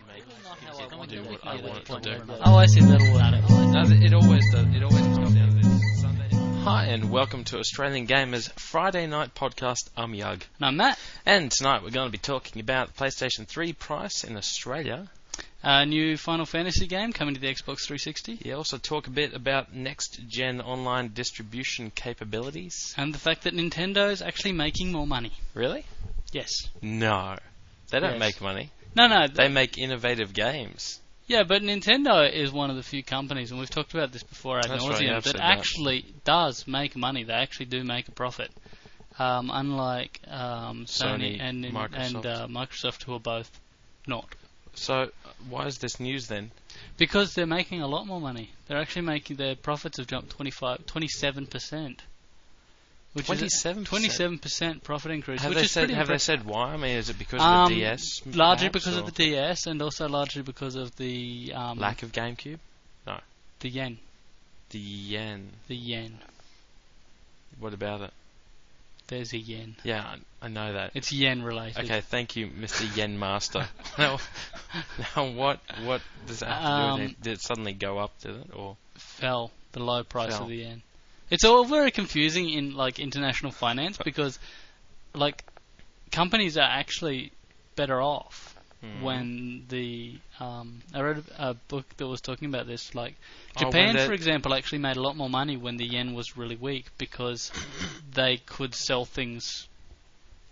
Not how I I want do to what I want to do. Oh, I see. That'll work. No, it always does. It always comes down to this. Sunday. Hi, and welcome to Australian Gamers Friday Night Podcast. I'm Yug. And I'm Matt. And tonight we're going to be talking about the PlayStation 3 price in Australia. A new Final Fantasy game coming to the Xbox 360. Yeah, also talk a bit about next-gen online distribution capabilities. And the fact that Nintendo's actually making more money. Really? Yes. No. They don't Yes. make money. No. They make innovative games. Yeah, but Nintendo is one of the few companies, and we've talked about this before ad That's nauseum, right, yeah, I've that said that. actually does make money. They actually do make a profit. Unlike Sony and Microsoft, who are both not. So, why is this news then? Because they're making a lot more money. They're actually making their profits have jumped 27%. 27%? 27% profit increase. Have which they is said? pretty Have they impressive. said why? I mean, is it because of the DS? Largely perhaps, because or of the DS, and also largely because of the lack of GameCube. No, the yen. the yen. The yen. What about it? There's a yen. Yeah, I know that. It's yen related. Okay, thank you, Mr. Yen Master. now, what does that have to do with it? Did it suddenly go up? Did it or Fell the low price Fell. of the yen. It's all very confusing in like international finance because like companies are actually better off when the I read a book that was talking about this. Like Japan, for example, actually made a lot more money when the yen was really weak because they could sell things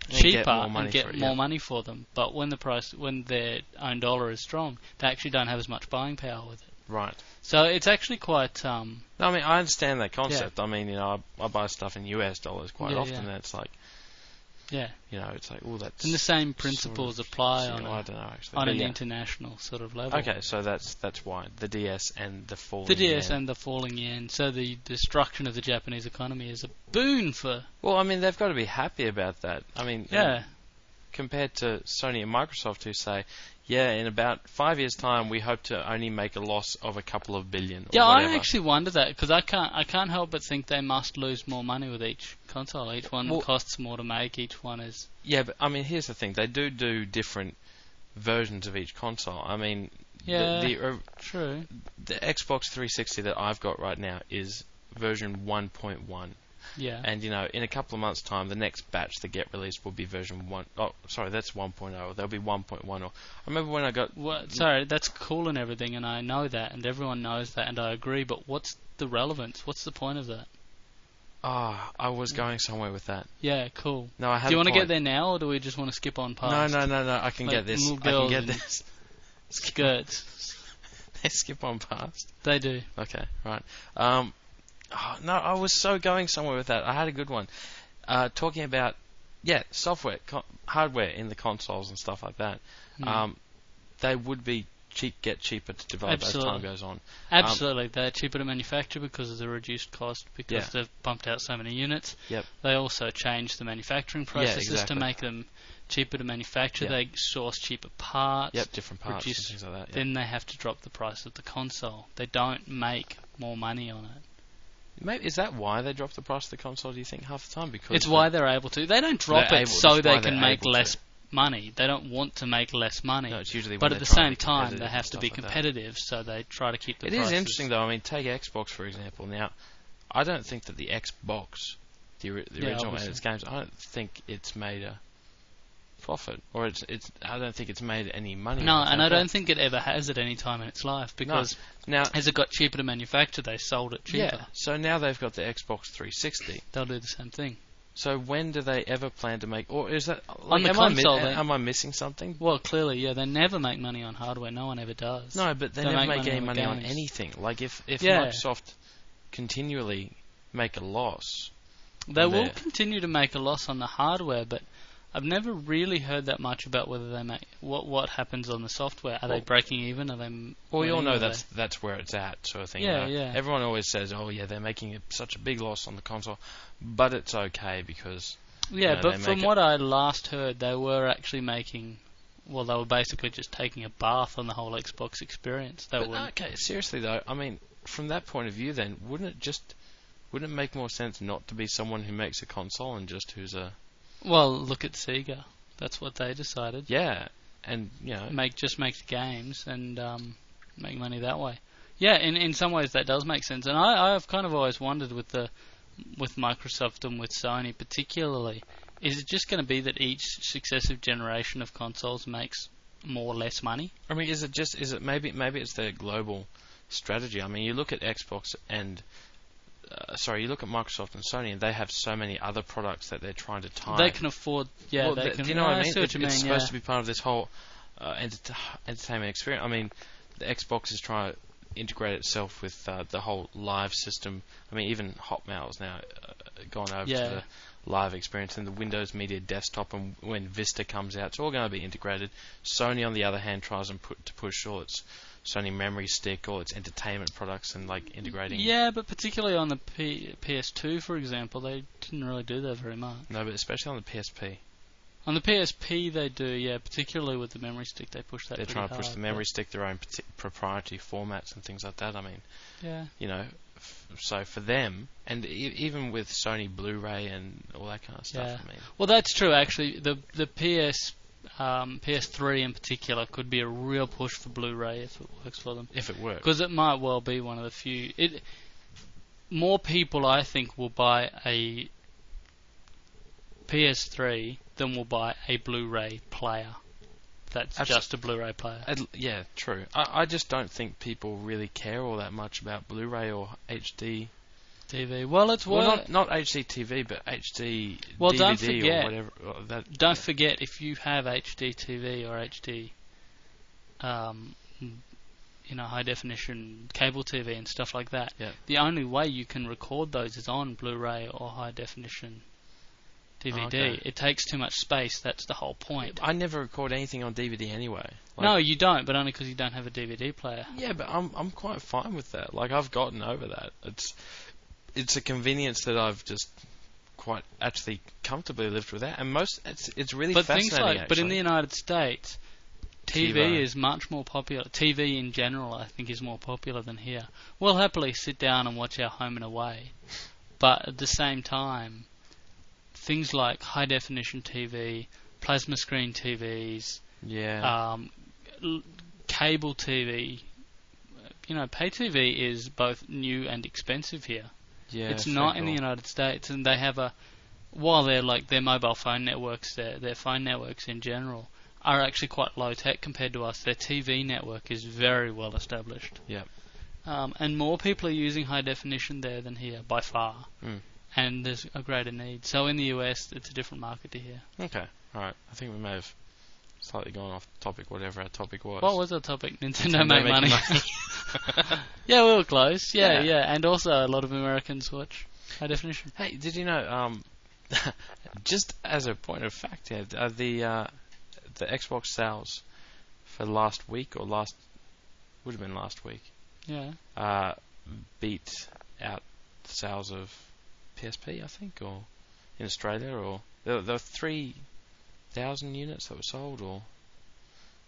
cheaper and get more money for them. But when their own dollar is strong, they actually don't have as much buying power with it. right? So it's actually quite. No, I mean I understand that concept. I mean, I buy stuff in US dollars quite Yeah, often, yeah. and it's like, Yeah. it's like, oh, that's. And the same principles apply I don't know actually. on But an yeah. international sort of level. Okay, so that's why the DS and the falling. The DS yen. and the falling yen. So the destruction of the Japanese economy is a boon for. Well, I mean, they've got to be happy about that. I mean, Yeah. compared to Sony and Microsoft, who say, yeah, in about 5 years' time, we hope to only make a loss of a couple of billion. Or Yeah, whatever. I actually wonder that because I can't help but think they must lose more money with each console. Each one costs more to make. Each one is. Yeah, but I mean, here's the thing: they do different versions of each console. I mean, Yeah. True. the Xbox 360 that I've got right now is version 1.1. Yeah. And, in a couple of months' time, the next batch that get released will be version 1. Oh, sorry, that's 1.0. There'll be 1.1. I remember when I got... Sorry, that's cool and everything, and I know that, and everyone knows that, and I agree, but what's the relevance? What's the point of that? I was going somewhere with that. Yeah, cool. No, I have Do you a want to point. get there now, or do we just want to skip on past? No, I can Like get this. little I can girls get and this. Skirts. They skip on past. They do. Okay, right. No, I was so going somewhere with that. I had a good one. Talking about, software, hardware in the consoles and stuff like that. They would be get cheaper to develop as time goes on. Absolutely. They're cheaper to manufacture because of the reduced cost, because they've pumped out so many units. Yep. They also changed the manufacturing processes exactly. to make them cheaper to manufacture. They source cheaper parts. Yep, different parts and things like that. Yep. Then they have to drop the price of the console. They don't make more money on it. Maybe, is that why they drop the price of the console, do you think, half the time? Because it's why they're able to. They don't drop it so they can make less money. They don't want to make less money. No, it's usually but when at the they're trying same to be time, they competitive have and to be stuff like competitive, so they try to keep the It prices. is interesting, though. I mean, take Xbox, for example. Now, I don't think that the Xbox, the original and its games, I don't think it's made a profit, or I don't think it's made any money. No, and I don't think it ever has at any time in its life, because now, as it got cheaper to manufacture, they sold it cheaper. Yeah, so now they've got the Xbox 360. They'll do the same thing. So when do they ever plan to make, or is that... on the console, am I missing something? Well, clearly, yeah, they never make money on hardware. No one ever does. No, but they never make any money on anything. Like, if Microsoft continually make a loss... They will continue to make a loss on the hardware, but I've never really heard that much about whether they make what happens on the software. Are they breaking even? Are they? Well, we all know that's where it's at, sort of thing. Yeah, yeah. Everyone always says, "Oh, yeah, they're making such a big loss on the console," but it's okay because. Yeah, but from what I last heard, they were actually making. Well, they were basically just taking a bath on the whole Xbox experience. Okay, seriously though, I mean, from that point of view, then wouldn't it make more sense not to be someone who makes a console and just who's a... Well, look at Sega. That's what they decided. Yeah, and make the games and make money that way. Yeah, in some ways that does make sense. And I've kind of always wondered with Microsoft and with Sony particularly, is it just going to be that each successive generation of consoles makes more or less money? I mean, is it maybe it's their global strategy? I mean, you look at Xbox and you look at Microsoft and Sony, and they have so many other products that they're trying to tie. They can afford, yeah. Well, they can, do you know what I mean? see what you mean, it's supposed to be part of this whole entertainment experience. I mean, the Xbox is trying to integrate itself with the whole live system. I mean, even Hotmail's now gone over to the live experience, and the Windows Media Desktop, and when Vista comes out, it's all going to be integrated. Sony, on the other hand, tries to push all its Sony Memory Stick, all its entertainment products, and like integrating. Yeah, but particularly on the PS2, for example, they didn't really do that very much. No, but especially on the PSP. On the PSP, they do, yeah. Particularly with the memory stick, they push that. They're trying to push the memory stick, their own proprietary formats and things like that. I mean, yeah. So for them, and even with Sony Blu-ray and all that kind of stuff. Yeah. I mean, well, that's true. Actually, the PS3 in particular could be a real push for Blu-ray if it works for them. If it works, because it might well be one of the few. More people, I think, will buy a PS3 than will buy a Blu-ray player. That's just a Blu-ray player. Yeah, true. I just don't think people really care all that much about Blu-ray or HD TV. Well, it's not HD TV, but HD well, DVD don't forget, or whatever. Don't forget, if you have HD TV or HD, high definition cable TV and stuff like that, the only way you can record those is on Blu-ray or high definition DVD. Okay. It takes too much space. That's the whole point. I never record anything on DVD anyway. No, you don't, but only because you don't have a DVD player. Yeah, but I'm quite fine with that. Like, I've gotten over that. It's a convenience that I've just quite actually comfortably lived without, and it's really fascinating. But in the United States, TV is much more popular. TV in general, I think, is more popular than here. We'll happily sit down and watch our Home and Away, but at the same time, things like high definition TV, plasma screen TVs, cable TV, pay TV is both new and expensive here. Yeah, it's not in the United States, and they have while they're like their mobile phone networks, their phone networks in general are actually quite low tech compared to us. Their TV network is very well established. Yeah. And more people are using high definition there than here by far. And there's a greater need. So in the US, it's a different market to here. Okay, alright. I think we may have slightly gone off topic, whatever our topic was. What was our topic? Nintendo make money. Yeah, we were close. Yeah. And also a lot of Americans watch high definition. Hey, did you know, just as a point of fact, the Xbox sales for last week, would have been last week, beat out the sales of PSP, I think, or in Australia, or there were 3,000 units that were sold, or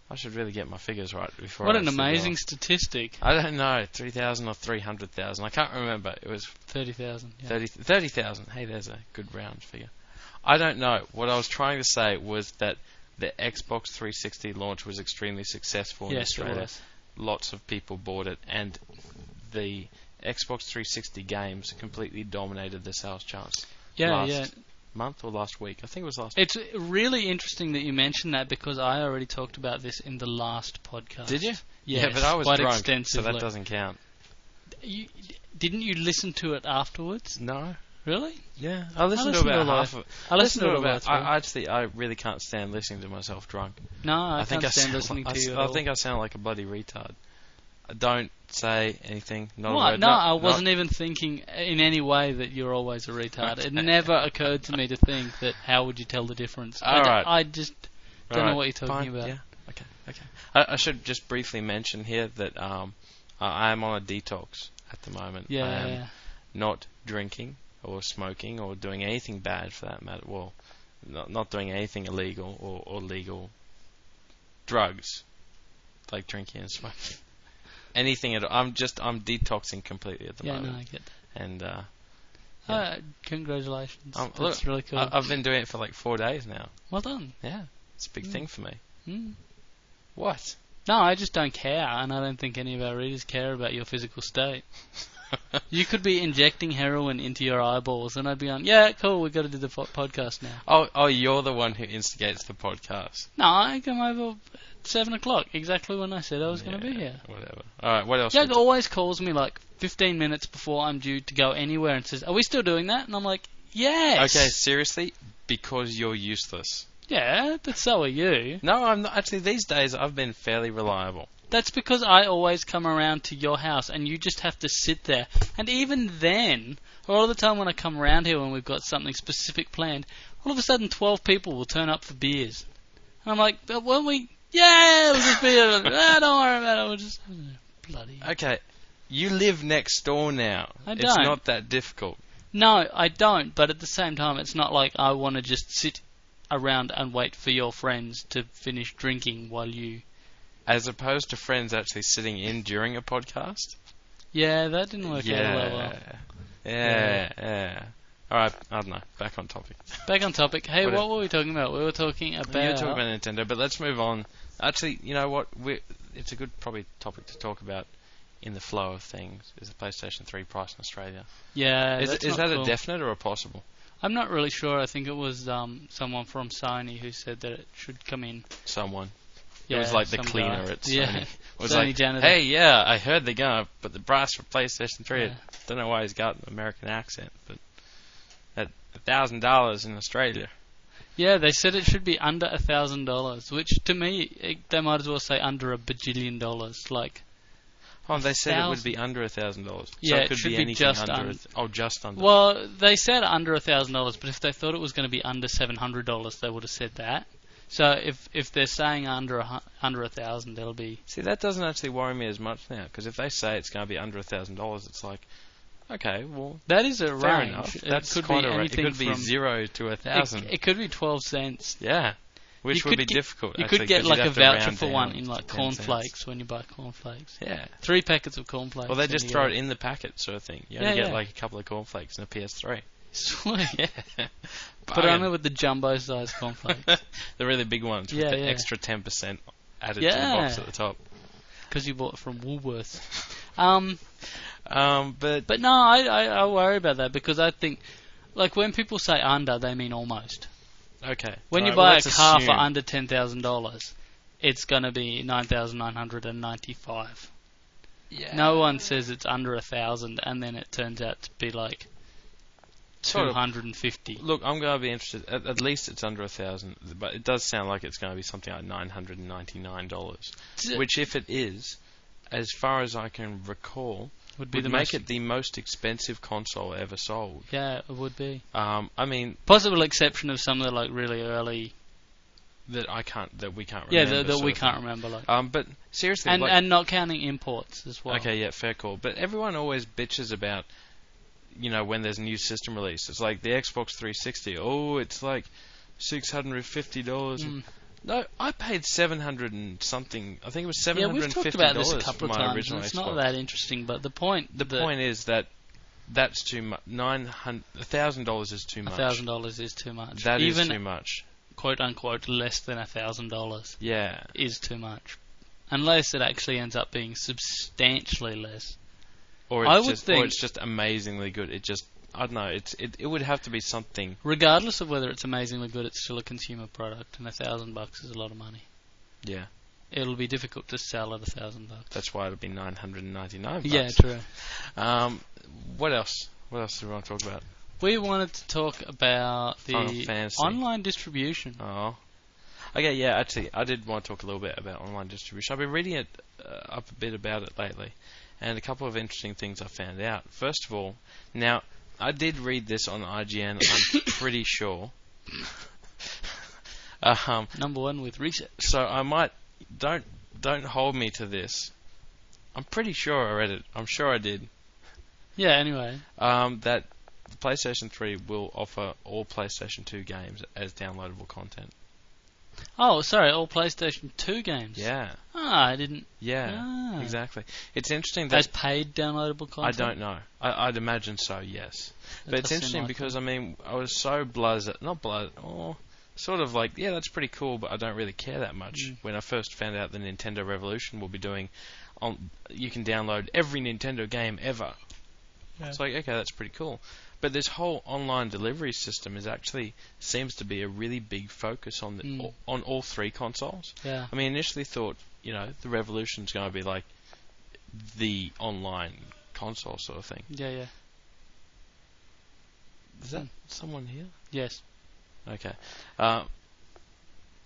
I should really get my figures right before. What an amazing statistic! I don't know, 3,000 or 300,000. I can't remember. It was 30,000. Yeah. 30,000. Hey, there's a good round figure. I don't know. What I was trying to say was that the Xbox 360 launch was extremely successful in Australia. It was. Lots of people bought it, and the Xbox 360 games completely dominated the sales charts. Last month or last week? I think it was last week. It's really interesting that you mentioned that, because I already talked about this in the last podcast. Did you? Yes, yeah, but I was quite drunk, extensively. so that doesn't count. Didn't you listen to it afterwards? No. Really? Yeah, I listened to about half of it. I listened to about. I really can't stand listening to myself drunk. No, I can't stand listening to you. I think I sound like a bloody retard. Don't say anything. Not what? A word. No, I wasn't even thinking in any way that you're always a retard. It never occurred to me to think that how would you tell the difference. I just don't know what you're talking about. Yeah. Okay. I should just briefly mention here that I am on a detox at the moment. Yeah. I am not drinking or smoking or doing anything bad for that matter. Well, not doing anything illegal or legal drugs like drinking and smoking. Anything at all. I'm detoxing completely at the moment. Yeah, no, I get that. And congratulations. That's really cool. I've been doing it for like 4 days now. Well done. Yeah, it's a big thing for me. What? No, I just don't care, and I don't think any of our readers care about your physical state. You could be injecting heroin into your eyeballs, and I'd be on, yeah, cool, we've got to do the podcast now. Oh, you're the one who instigates the podcast. No, I come over at 7 o'clock, exactly when I said I was going to be here. Whatever. Alright, what else? Jack always calls me like 15 minutes before I'm due to go anywhere and says, are we still doing that? And I'm like, yes. Okay, seriously? Because you're useless. Yeah, but so are you. No, I'm not. Actually, these days I've been fairly reliable. That's because I always come around to your house and you just have to sit there. And even then, all the time when I come around here when we've got something specific planned, all of a sudden 12 people will turn up for beers. And I'm like, but when we... Yeah, it'll just be... don't worry about it. We'll just... Bloody... Okay, you live next door now. I don't. It's not that difficult. No, I don't. But at the same time, it's not like I want to just sit around and wait for your friends to finish drinking while you... As opposed to friends actually sitting in during a podcast? Yeah, that didn't work out all well. Yeah. Alright, I don't know. Back on topic. Back on topic. Hey, what were we talking about? We were talking about... You were talking about Nintendo, but let's move on. Actually, you know what? It's a good probably topic to talk about in the flow of things, is the PlayStation 3 price in Australia. Yeah, Is that cool. a definite or a possible? I'm not really sure. I think it was someone from Sony who said that it should come in. Someone. Yeah, it was like the some cleaner guy. at Sony. Yeah. It was Sony like, janitor. hey, yeah, I heard they're going to put the price for PlayStation 3. Yeah. I don't know why he's got an American accent, but at $1,000 in Australia. Yeah, they said it should be under $1,000, which to me, they might as well say under $1 bajillion. Like, oh, they said it would be under $1,000. So yeah, it could should be be anything just under. Just under. Well, they said under $1,000, but if they thought it was going to be under $700, they would have said that. So if they're saying under 1,000, it'll be... See, that doesn't actually worry me as much now, because if they say it's going to be under $1,000, it's like, okay, well, that is a fair range. enough. It That's could quite be a range. It anything could be from 0 to 1,000. It could be 12 cents. Yeah, which You would could be get- difficult. You actually, could get 'cause like you'd a have to voucher round for down one in like to 10 cents. cornflakes when you buy cornflakes. Yeah. 3 packets of cornflakes. Well, they and just you throw get it in the packet, sort of thing. You Yeah, only get yeah. like a couple of cornflakes and a PS3. Sweet. Yeah. But only with the jumbo size cornflakes. the really big ones with Yeah, the yeah. extra 10% added to the box at the top. Because you bought it from Woolworths. But no, I worry about that because I think, like, when people say under, they mean almost. okay. When you Alright, buy well, a let's car for assume- under $10,000, it's going to be $9,995. yeah. No one says it's under 1,000, and then it turns out to be like Sort of. 250. Look, I'm going to be interested. At least it's under 1,000, but it does sound like it's going to be something like $999. Which, if it is, as far as I can recall, would be would the make most, it the most expensive console ever sold. Yeah, it would be. I mean, Possible exception of some of the like really early. that we can't Yeah, remember. that sort we of can't thing. remember. Like, But seriously, and like, and not counting imports as well. okay, yeah, fair call. But everyone always bitches about, when there's a new system released. It's like the Xbox 360. Oh, it's like $650. Mm. No, I paid 700 and something. I think it was $750 Yeah, we've talked about this a for couple of my times. original And it's Xbox. not that interesting, but the point is that that's too much. $1,000 is too much. $1,000 is too much. That is Even too much. quote unquote less than $1,000 Yeah. is too much, unless it actually ends up being substantially less. Or I it's would just, think- or it's just amazingly good. It just, I don't know. It would have to be something. Regardless of whether it's amazingly good, it's still a consumer product, and $1,000 is a lot of money. Yeah. It'll be difficult to sell at $1,000. That's why it'll be $999. Yeah, true. What else? What else do we want to talk about? We wanted to talk about Final the Fantasy. online distribution. Oh. Okay, yeah, actually, I did want to talk a little bit about online distribution. I've been reading it up a bit about it lately, and a couple of interesting things I found out. First of all, now, I did read this on IGN, I'm pretty sure. Number one with research. So I might, don't hold me to this. I'm pretty sure I read it. I'm sure I did. Yeah, anyway. That the PlayStation 3 will offer all PlayStation 2 games as downloadable content. Oh, sorry, all PlayStation 2 games. Yeah. Ah, I didn't... Yeah, Ah. exactly. It's interesting that... As paid downloadable I content? don't know. I'd imagine so, yes. But it's does seem interesting like because, I mean, I was so not sort of like, yeah, that's pretty cool, but I don't really care that much. When I first found out the Nintendo Revolution will be doing, you can download every Nintendo game ever. Yeah. It's like, okay, that's pretty cool. But this whole online delivery system seems to be a really big focus on on all three consoles. Yeah. I mean, initially thought, the Revolution's going to be like the online console sort of thing. Yeah, yeah. Is that someone here? Yes. Okay. Don't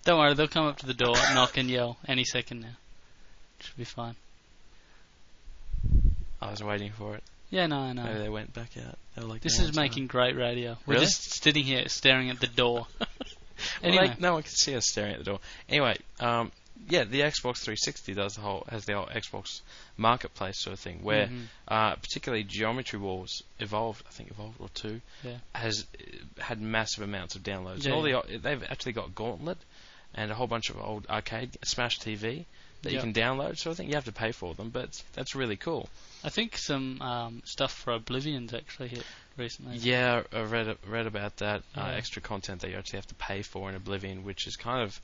worry, they'll come up to the door, knock and yell any second now. Should be fine. I was waiting for it. Yeah, no, I know. Maybe they went back out. They were like, this is making great radio. Really? We're just sitting here staring at the door. Anyway. No one can see us staring at the door. Anyway, yeah, the Xbox 360 has the whole Xbox marketplace sort of thing, where particularly Geometry Wars Evolved or 2, has had massive amounts of downloads. Yeah, they've actually got Gauntlet and a whole bunch of old arcade Smash TV that you can download sort of thing. You have to pay for them, but that's really cool. I think some stuff for Oblivion's actually hit recently. Yeah, I read about that extra content that you actually have to pay for in Oblivion, which is kind of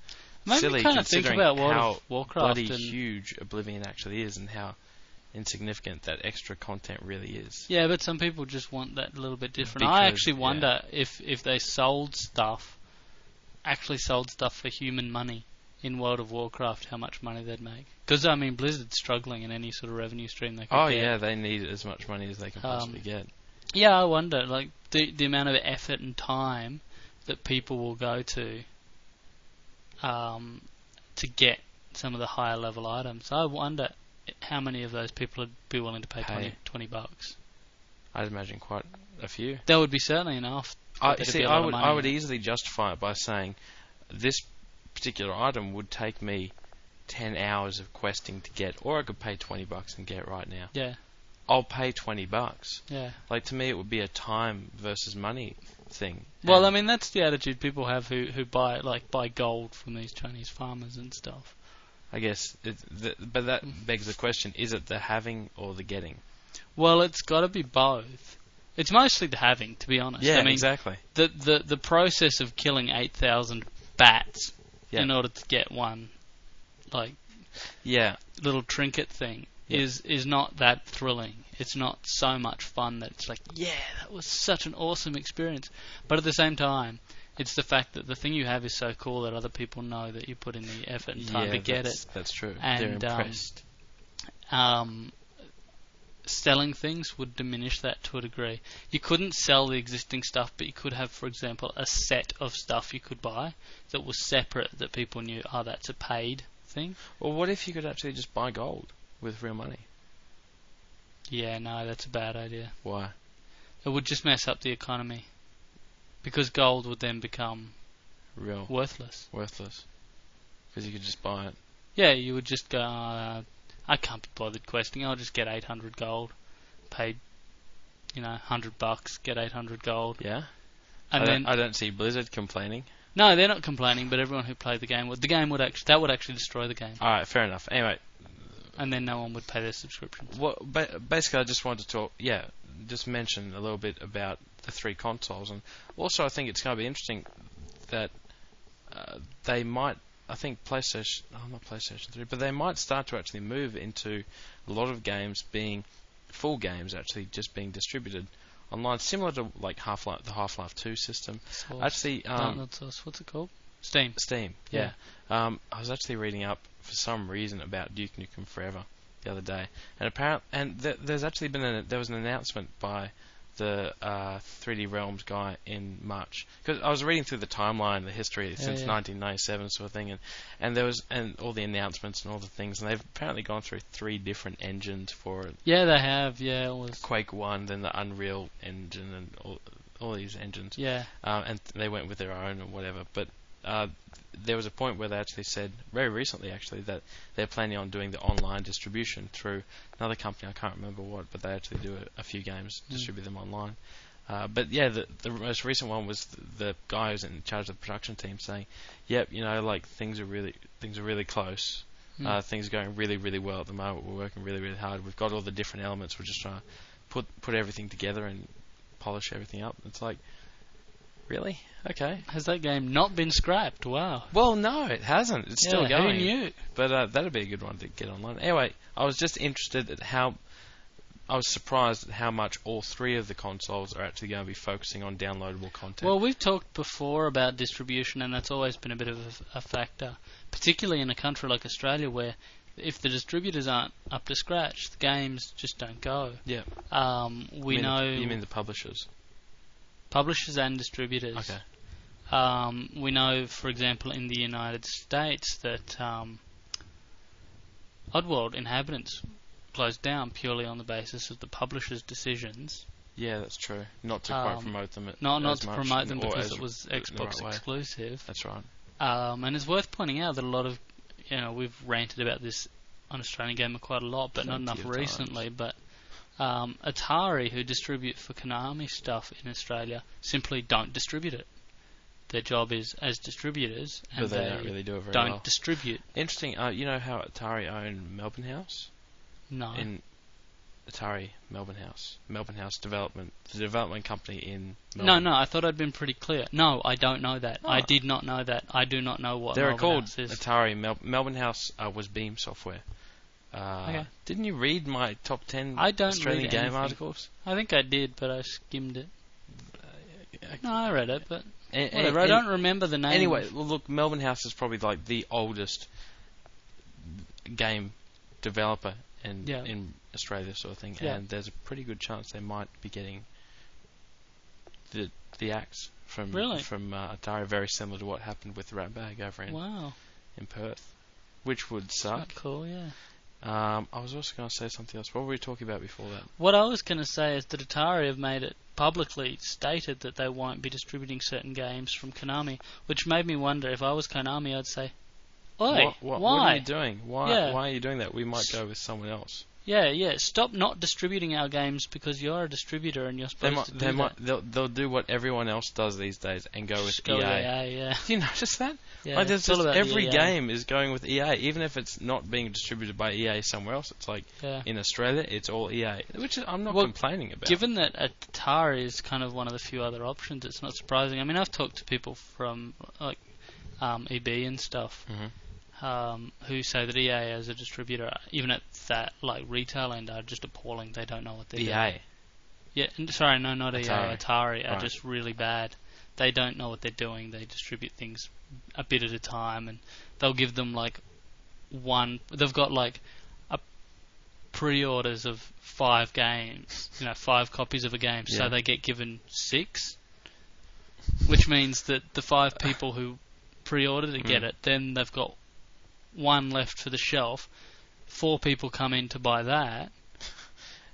silly considering how bloody huge Oblivion actually is and how insignificant that extra content really is. Yeah, but some people just want that a little bit different. I actually wonder if they sold stuff for human money in World of Warcraft, how much money they'd make. Because, I mean, Blizzard's struggling in any sort of revenue stream they could get. Oh, yeah, they need as much money as they can possibly get. Yeah, I wonder, like, the amount of effort and time that people will go to get some of the higher level items. I wonder how many of those people would be willing to pay $20. I'd imagine quite a few. That would be certainly enough. I would easily justify it by saying this particular item would take me 10 hours of questing to get, or I could pay $20 and get it right now. Yeah. I'll pay $20. Yeah. Like, to me, it would be a time versus money thing. Well, I mean, that's the attitude people have who buy gold from these Chinese farmers and stuff. I guess, but that begs the question: is it the having or the getting? Well, it's got to be both. It's mostly the having, to be honest. Yeah, I mean, exactly. The process of killing 8,000 bats in order to get one, little trinket thing is not that thrilling. It's not so much fun that it's like, yeah, that was such an awesome experience. But at the same time, it's the fact that the thing you have is so cool that other people know that you put in the effort and time to get it. That's true. And they're impressed. Selling things would diminish that to a degree. You couldn't sell the existing stuff, but you could have, for example, a set of stuff you could buy that was separate, that people knew, that's a paid thing. Well, what if you could actually just buy gold with real money? Yeah, no, that's a bad idea. Why? It would just mess up the economy. Because gold would then become worthless. Worthless. Because you could just buy it. Yeah, you would just go, I can't be bothered questing, I'll just get 800 gold. Paid, $100, get 800 gold. Yeah? And I don't see Blizzard complaining. No, they're not complaining, but everyone who played the game would. The game would actually destroy the game. Alright, fair enough. Anyway. And then no one would pay their subscriptions. Well, basically, I just wanted to talk, just mention a little bit about the three consoles. And also, I think it's going to be interesting that they might, I think not PlayStation 3, but they might start to actually move into a lot of games being full games actually just being distributed online, similar to like the Half-Life 2 system. Source. Actually, not Source. What's it called? Steam. Yeah. I was actually reading up for some reason about Duke Nukem Forever the other day, and there's actually been there was an announcement by the 3D Realms guy in March, because I was reading through the timeline, the history since 1997 sort of thing, and there was all the announcements and all the things, and they've apparently gone through 3 different engines for it. Yeah, they have. Yeah, it was Quake 1, then the Unreal engine, and all these engines. Yeah. And they went with their own or whatever, but there was a point where they actually said, very recently actually, that they're planning on doing the online distribution through another company, I can't remember what, but they actually do a few games, distribute them online. But yeah, the most recent one was the guy who's in charge of the production team saying, yep, things are really close. Things are going really, really well at the moment. We're working really, really hard. We've got all the different elements. We're just trying to put everything together and polish everything up. It's like, Really? Okay. Has that game not been scrapped? Wow. Well, no, it hasn't. It's still going. Who knew? But that'd be a good one to get online. Anyway, I was just interested at how... I was surprised at how much all three of the consoles are actually going to be focusing on downloadable content. Well, we've talked before about distribution, and that's always been a bit of a factor, particularly in a country like Australia, where if the distributors aren't up to scratch, the games just don't go. Yeah. We know... You mean the publishers? Publishers and distributors. Okay. We know, for example, in the United States that Oddworld Inhabitants closed down purely on the basis of the publishers' decisions. Yeah, that's true. Not to quite promote them. Not to promote them because it was Xbox exclusive. That's right. And it's worth pointing out that a lot of, we've ranted about this on Australian Gamer quite a lot, but not enough recently. But Atari, who distribute for Konami stuff in Australia, simply don't distribute it. Their job is as distributors, and but they don't really do it very don't well. distribute. Interesting. You know how Atari own Melbourne House? No. In Atari Melbourne House Development, the development company in Melbourne. No, I thought I'd been pretty clear. No, I don't know that. Oh. I did not know that. I do not know what They're Melbourne called House is. Atari. Melbourne House was Beam Software. Okay. Didn't you read my top 10 I don't Australian read game anything. articles? I think I did, but I skimmed it. No, I read it, but And, whatever. I don't remember the name. Anyway, well, look, Melbourne House is probably like the oldest game developer in Australia, sort of thing. Yeah. And there's a pretty good chance they might be getting the axe from Atari, very similar to what happened with Ratbag over in Perth, which would suck. That's cool, yeah. I was also going to say something else. What were we talking about before that? What I was going to say is that Atari have made it publicly stated that they won't be distributing certain games from Konami, which made me wonder if I was Konami, I'd say, "Oi, why? What are you doing? Why are you doing that? We might go with someone else." Yeah. Stop not distributing our games because you're a distributor and you're supposed to do that. They'll do what everyone else does these days and go with EA. Yeah. Do you notice that? Yeah, like, there's it's all just about every EA. game is going with EA, even if it's not being distributed by EA somewhere else. It's like in Australia, it's all EA, which I'm not complaining about. Given that Atari is kind of one of the few other options, it's not surprising. I mean, I've talked to people from like EB and stuff. Mm-hmm. Who say that EA as a distributor, even at that like retail end, are just appalling. They don't know what they're doing. Yeah, sorry, no, not Atari. EA. Atari are just really bad. They don't know what they're doing. They distribute things a bit at a time, and they'll give them like one. They've got like a pre-orders of 5 games, 5 copies of a game, so they get given 6, which means that the 5 people who pre-order to get it, then they've got 1 left for the shelf. 4 people come in to buy that,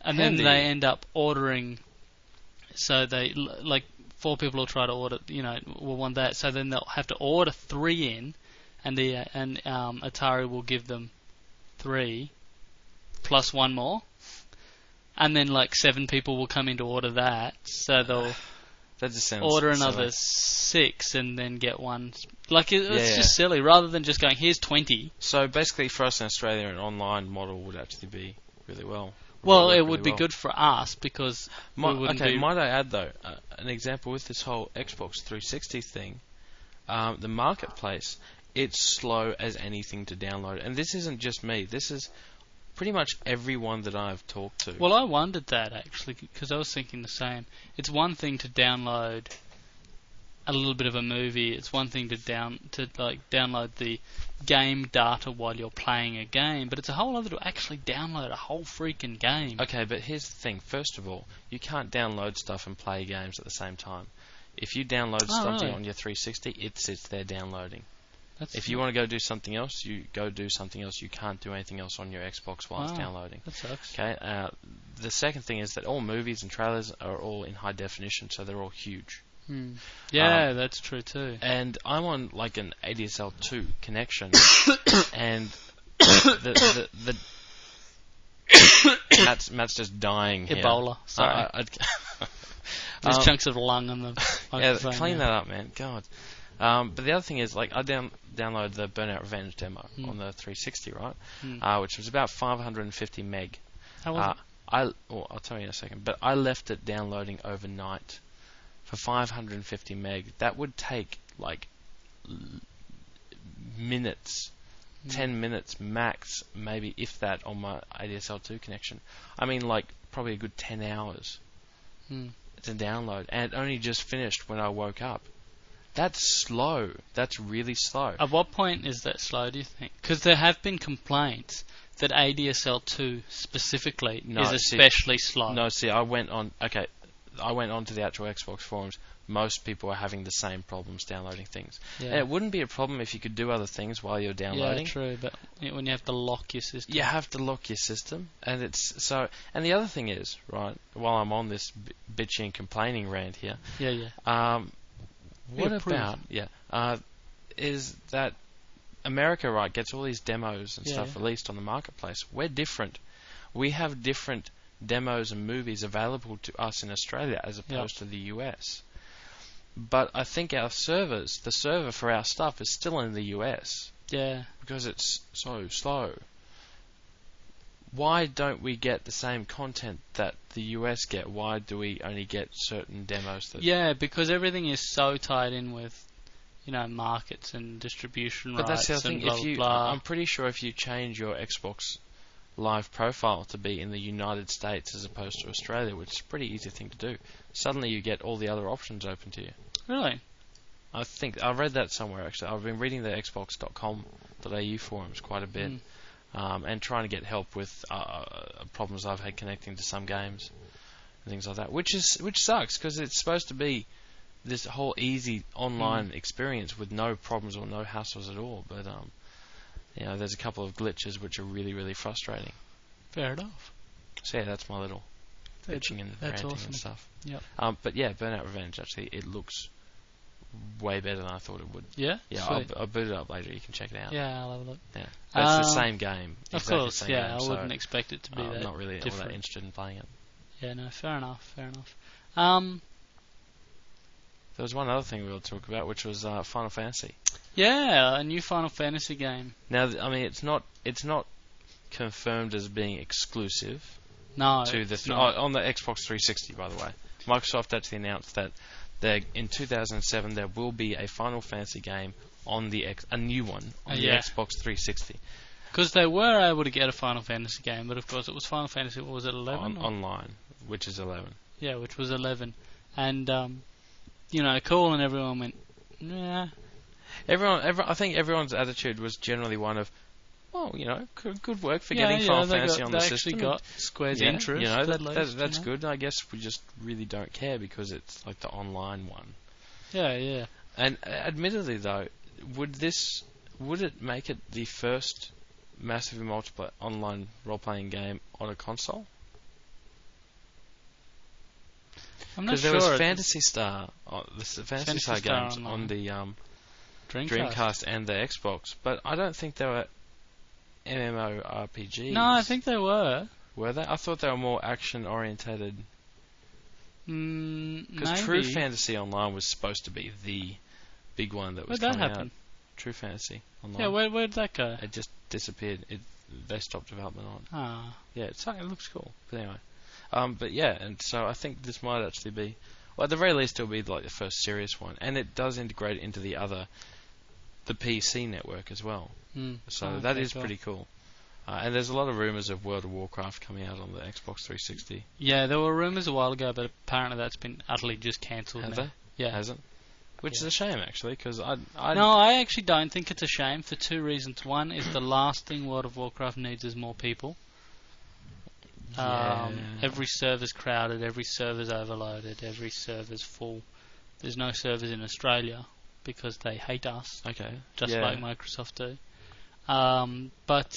and then they end up ordering. So they 4 people will try to order, will want that. So then they'll have to order 3 in, and Atari will give them 3 plus 1 more, and then 7 people will come in to order that. So they'll that just sounds order another silly. 6 and then get 1. It's just silly. Rather than just going, here's 20. So basically, for us in Australia, an online model would actually be really well. Well, it would be good for us because we wouldn't be... Might I add though, an example with this whole Xbox 360 thing, the marketplace, it's slow as anything to download, and this isn't just me. This is pretty much everyone that I've talked to. Well, I wondered that actually because I was thinking the same. It's one thing to download a little bit of a movie. It's one thing to download the game data while you're playing a game, but it's a whole other to actually download a whole freaking game. Okay, but here's the thing. First of all, you can't download stuff and play games at the same time. If you download something on your 360, it sits there downloading. If you want to go do something else, you go do something else. You can't do anything else on your Xbox while it's downloading. That sucks. Okay. The second thing is that all movies and trailers are all in high definition, so they're all huge. Yeah, that's true too. And I'm on an ADSL2 connection, and Matt's just dying here. Ebola. Sorry. There's chunks of lung on the microphone. Clean that up, man. God. But the other thing is, I downloaded the Burnout Revenge demo on the 360, right? Which was about 550 meg. How was it? I'll tell you in a second. But I left it downloading overnight for 550 meg, that would take like minutes, 10 minutes max, maybe if that, on my ADSL2 connection. I mean, like probably a good 10 hours to download, and it only just finished when I woke up. That's slow. That's really slow. At what point is that slow, do you think? Because there have been complaints that ADSL2 specifically is especially slow. No, see, I went on to the actual Xbox forums. Most people are having the same problems downloading things. Yeah. And it wouldn't be a problem if you could do other things while you're downloading. Yeah, true, but when you have to lock your system. You have to lock your system, and it's so. And the other thing is, right, while I'm on this bitchy and complaining rant here, what about is that America, right, gets all these demos and stuff released on the marketplace. We're different. We have different demos and movies available to us in Australia as opposed to the US. But I think our servers, the server for our stuff, is still in the US. Yeah. Because it's so slow. Why don't we get the same content that the US get? Why do we only get certain demos? Because everything is so tied in with, markets and distribution rights. But that's the other thing. Blah, if you, blah. I'm pretty sure if you change your Xbox Live profile to be in the United States as opposed to Australia, which is a pretty easy thing to do, suddenly you get all the other options open to you. Really? I think I read that somewhere actually. I've been reading the Xbox.com.au forums quite a bit, and trying to get help with problems I've had connecting to some games and things like that. Which sucks because it's supposed to be this whole easy online experience with no problems or no hassles at all. But there's a couple of glitches which are really, really frustrating. Fair enough. So yeah, that's my little bitching and ranting and stuff. Yep. But yeah, Burnout Revenge, actually, it looks way better than I thought it would. Yeah? Yeah, I'll boot it up later. You can check it out. Yeah, I'll have a look. Yeah. But it's the same game. Of course, yeah. I wouldn't expect it to be that I'm not really all different. that interested in playing it. Yeah, no, fair enough. There was one other thing we will talk about, which was Final Fantasy. Yeah, a new Final Fantasy game. Now, I mean, it's not confirmed as being exclusive. No, to the on the Xbox 360, by the way. Microsoft actually announced that in 2007 there will be a Final Fantasy game on a new one on the Xbox 360. Because they were able to get a Final Fantasy game, but of course it was Final Fantasy. What was it, 11? Online, which is 11. Yeah, which was 11, and cool, and everyone went, yeah. I think everyone's attitude was generally one of, well, good work for getting Final Fantasy on the system. They actually got Square's interest. That's good. I guess we just really don't care because it's like the online one. Yeah. And admittedly, though, would it make it the first massively multiplayer online role-playing game on a console? I'm not Because sure. there was Phantasy Star games on the Dreamcast and the Xbox, but I don't think they were MMORPGs. No, I think they were. Were they? I thought they were more action-orientated. Because True Fantasy Online was supposed to be the big one that was coming out. Where'd that happen? True Fantasy Online. Yeah, where did that go? It just disappeared. They stopped development on it. Ah. Yeah, it looks cool. But anyway. But yeah, and so I think this might actually be, well, at the very least, it'll be like the first serious one, and it does integrate into the PC network as well. So that is pretty cool. And there's a lot of rumours of World of Warcraft coming out on the Xbox 360. Yeah, there were rumours a while ago, but apparently that's been utterly just cancelled. Have they? Yeah, hasn't. Which is a shame, actually, because No, I actually don't think it's a shame for two reasons. One is the last thing World of Warcraft needs is more people. Every server's crowded, every server's overloaded, every server's full. There's no servers in Australia because they hate us. Okay. Just like Microsoft do. But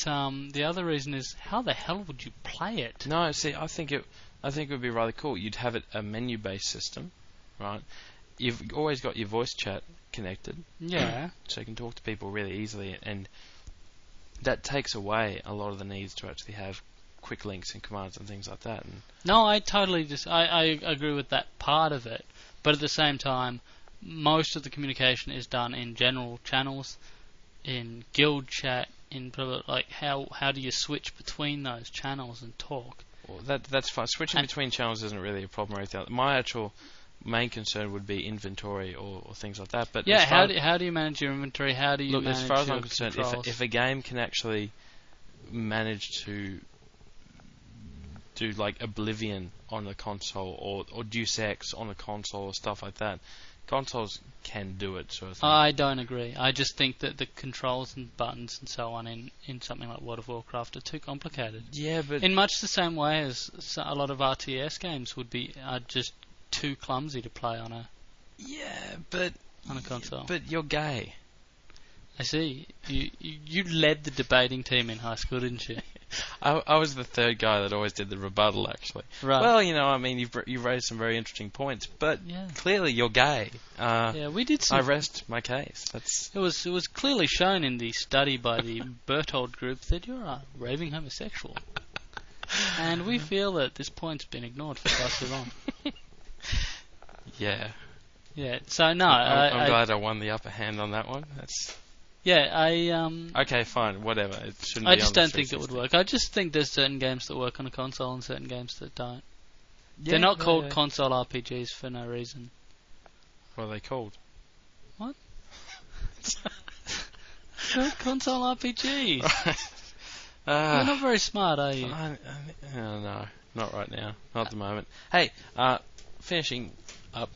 the other reason is, how the hell would you play it? No, see, I think it would be rather cool. You'd have it a menu-based system, right? You've always got your voice chat connected. Yeah. So you can talk to people really easily, and that takes away a lot of the needs to actually have quick links and commands and things like that. And no, I totally I agree with that part of it, but at the same time, most of the communication is done in general channels, in guild chat, in like how do you switch between those channels and talk? Well, that's fine. Switching between channels isn't really a problem or anything. main concern would be inventory or things like that. But yeah, how do you manage your inventory? How do you look, manage as far as your I'm concerned, controls? if a game can actually manage to do like Oblivion on a console or Deus Ex on a console or stuff like that, consoles can do it, sort of thing. I don't agree. I just think that the controls and buttons and so on in something like World of Warcraft are too complicated. Yeah, but In much the same way as a lot of RTS games are just too clumsy to play on a console. But you're gay. I see. You led the debating team in high school, didn't you? I was the third guy that always did the rebuttal, actually. Right. Well, I mean, you've raised some very interesting points, but clearly you're gay. Yeah, we did. I rest my case. It was clearly shown in the study by the Berthold Group that you're a raving homosexual, and we feel that this point's been ignored for far too long. Yeah. Yeah. So no, I'm glad I won the upper hand on that one. Okay, fine, whatever. It shouldn't. I be just on don't think it would work. I just think there's certain games that work on a console and certain games that don't. Yeah, They're not called console RPGs for no reason. What are they called? What? They're console RPGs. You're not very smart, are you? No, not right now. Not at the moment. Hey, finishing up,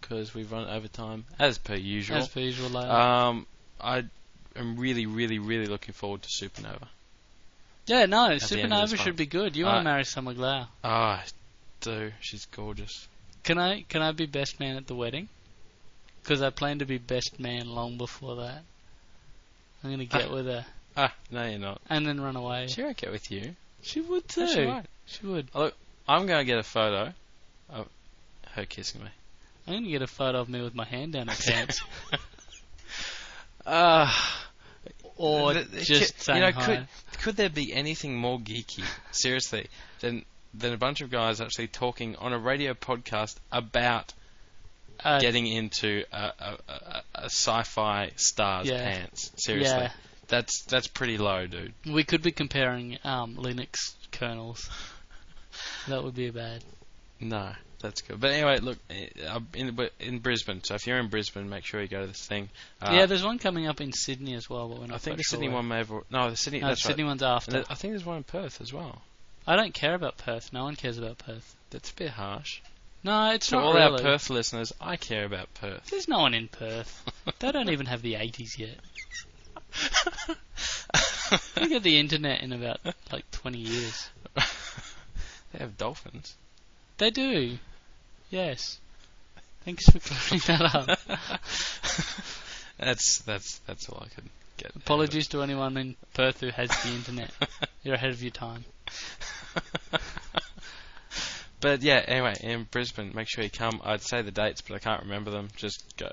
because we've run over time, as per usual. As per usual, later. I am really, really, really looking forward to Supernova. Yeah, no, At the end of Supernova this should month. be good. You want to marry Summer Glau. I do. She's gorgeous. Can I be best man at the wedding? Because I plan to be best man long before that. I'm going to get with her. No, you're not. And then run away. She won't get with you. She would too. No, she won't. She would. Look, I'm going to get a photo of her kissing me. I'm going to get a photo of me with my hand down her pants. Or just saying hi. Could there be anything more geeky, seriously, than a bunch of guys actually talking on a radio podcast about getting into a sci-fi star's pants? Seriously, Yeah. that's pretty low, dude. We could be comparing Linux kernels. That would be bad. No, that's good. But anyway, look, in Brisbane. So if you're in Brisbane, make sure you go to this thing. Yeah, there's one coming up in Sydney as well, but we're not. I think the sure Sydney one may have. No, the Sydney. That's Sydney right. one's after. I think there's one in Perth as well. I don't care about Perth. No one cares about Perth. That's a bit harsh. No, it's To not all really. our Perth listeners, I care about Perth. There's no one in Perth. They don't even have the 80s yet. They get the internet in about 20 years. They have dolphins. They do. Yes. Thanks for clearing that up. That's all I could get. Apologies to anyone in Perth who has the internet. You're ahead of your time. But yeah, anyway, in Brisbane, make sure you come. I'd say the dates, but I can't remember them. Just go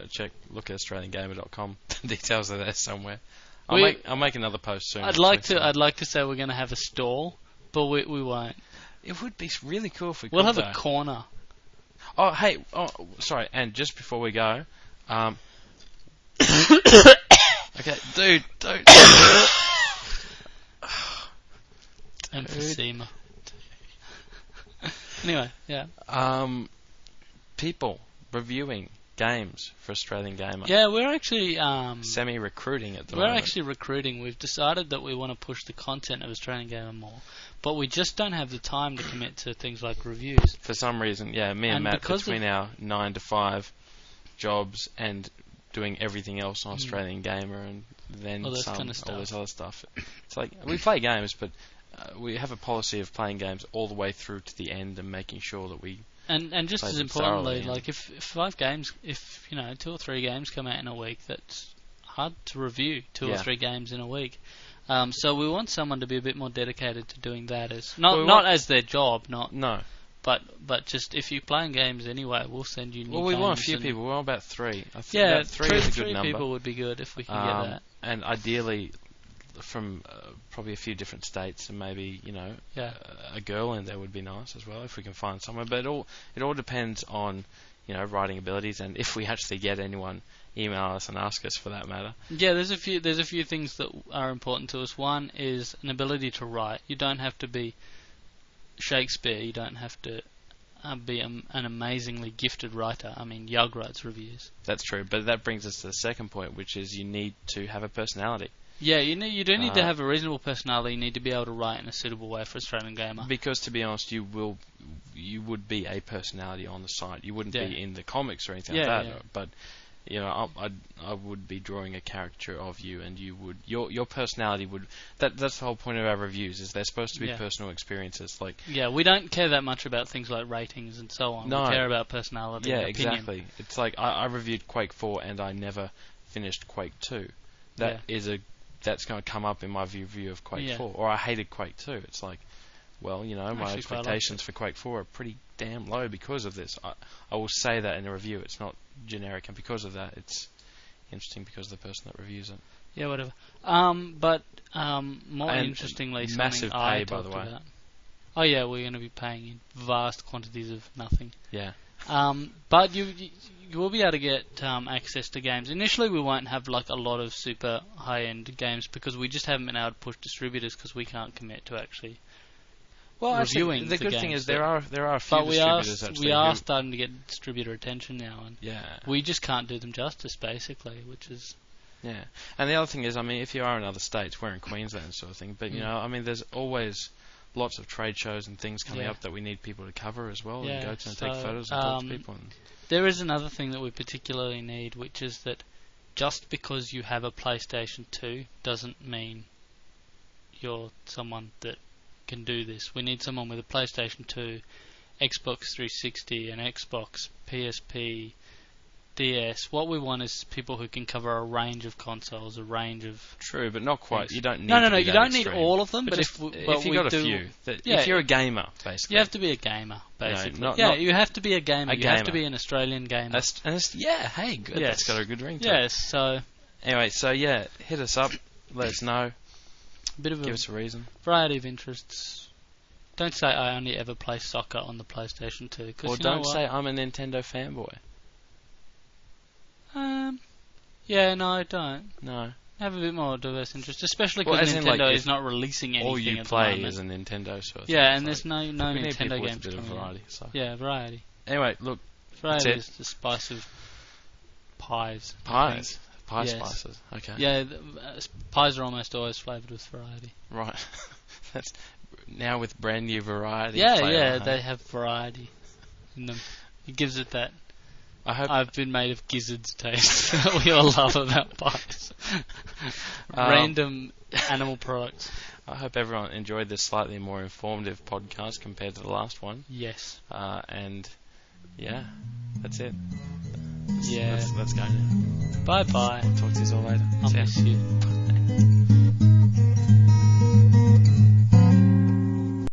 look at AustralianGamer.com. The details are there somewhere. I'll make another post soon. I'd like to say we're going to have a stall, but we won't. It would be really cool if we could. We'll have a corner. Oh, hey, sorry, and just before we go, okay, dude. Emphysema. Anyway, yeah. People reviewing games for Australian Gamer. Yeah, we're actually semi-recruiting at the we're moment. actually recruiting. We've decided that we want to push the content of Australian Gamer more, but we just don't have the time to commit to things like reviews. For some reason, yeah, me and Matt, between our 9 to 5 jobs and doing everything else on Australian Gamer and then all this some, kind of stuff. all this other stuff. It's like we play games, but we have a policy of playing games all the way through to the end and making sure that we. And just play as them importantly, thoroughly, like if 5 games, if 2 or 3 games come out in a week, that's hard to review 2 or 3 games in a week. So we want someone to be a bit more dedicated to doing that as not as their job, but just if you're playing games anyway, we'll send you new games. Well, we want a few people. We want about 3. I think yeah, about 3 is a good three number. people would be good if we can get that. And ideally, from probably a few different states, and maybe a girl in there would be nice as well if we can find someone. But it all depends on writing abilities, and if we actually get anyone, email us and ask us for that matter. Yeah, there's a few things that are important to us. One is an ability to write. You don't have to be Shakespeare. You don't have to be an amazingly gifted writer. I mean, Yug writes reviews. That's true, but that brings us to the second point, which is you need to have a personality. Yeah, you do need to have a reasonable personality. You need to be able to write in a suitable way for Australian Gamer. Because, to be honest, you would be a personality on the site. You wouldn't be in the comics or anything like that. Yeah. But I would be drawing a caricature of you, and you would your personality would. That's the whole point of our reviews. Is they're supposed to be personal experiences. Like we don't care that much about things like ratings and so on. No. We care about personality. Yeah, and opinion. exactly. It's like I reviewed Quake 4 and I never finished Quake 2. That's going to come up in my review of Quake 4. Or I hated Quake 2. It's like, well, my expectations for Quake 4 are pretty damn low because of this. I will say that in a review. It's not generic, and because of that, it's interesting because of the person that reviews it. Yeah, whatever. More interestingly, massive something pay, I by the talked way. about. Oh yeah, we're going to be paying in vast quantities of nothing. Yeah. But you will be able to get access to games. Initially, we won't have like a lot of super high-end games because we just haven't been able to push distributors because we can't commit to actually reviewing the good games. thing is there are a few distributors actually. We are starting to get distributor attention now, and yeah, we just can't do them justice basically, which is. Yeah, and the other thing is, I mean, if you are in other states, we're in Queensland sort of thing, but I mean, there's always lots of trade shows and things coming up that we need people to cover as well, and go to and take photos and talk to people. There is another thing that we particularly need, which is that just because you have a PlayStation 2 doesn't mean you're someone that can do this. We need someone with a PlayStation 2, Xbox 360, an Xbox, PSP, DS. What we want is people who can cover a range of consoles, a range of... True, but not quite. things. You don't need No, you don't need all of them, but if you've got a few... if you're a gamer, basically... You have to be a gamer, basically. You have to be a gamer. You have to be an Australian gamer. Hey, good. Yes. That's got a good ring to it. Yes, so... Anyway, hit us up. Let us know. Give us a reason. Variety of interests. Don't say I only ever play soccer on the PlayStation 2. Or don't say I'm a Nintendo fanboy. No, don't. No. Have a bit more diverse interest, especially because Nintendo is not releasing anything. All you play is a Nintendo sort of thing. Yeah, and there's no Nintendo games coming coming with a bit of variety. So. Yeah, variety. Anyway, look. Variety is the spice of pies. Pies? Pie spices. Okay. Yeah, pies are almost always flavoured with variety. Right. That's now with brand new variety. Yeah, they have variety in them. It gives it that I've been made of gizzards taste that we all love about pies. Random animal products. I hope everyone enjoyed this slightly more informative podcast compared to the last one. Yes. And yeah, that's it. Let's go now. Bye-bye. I'll talk to you all later. I'll miss you.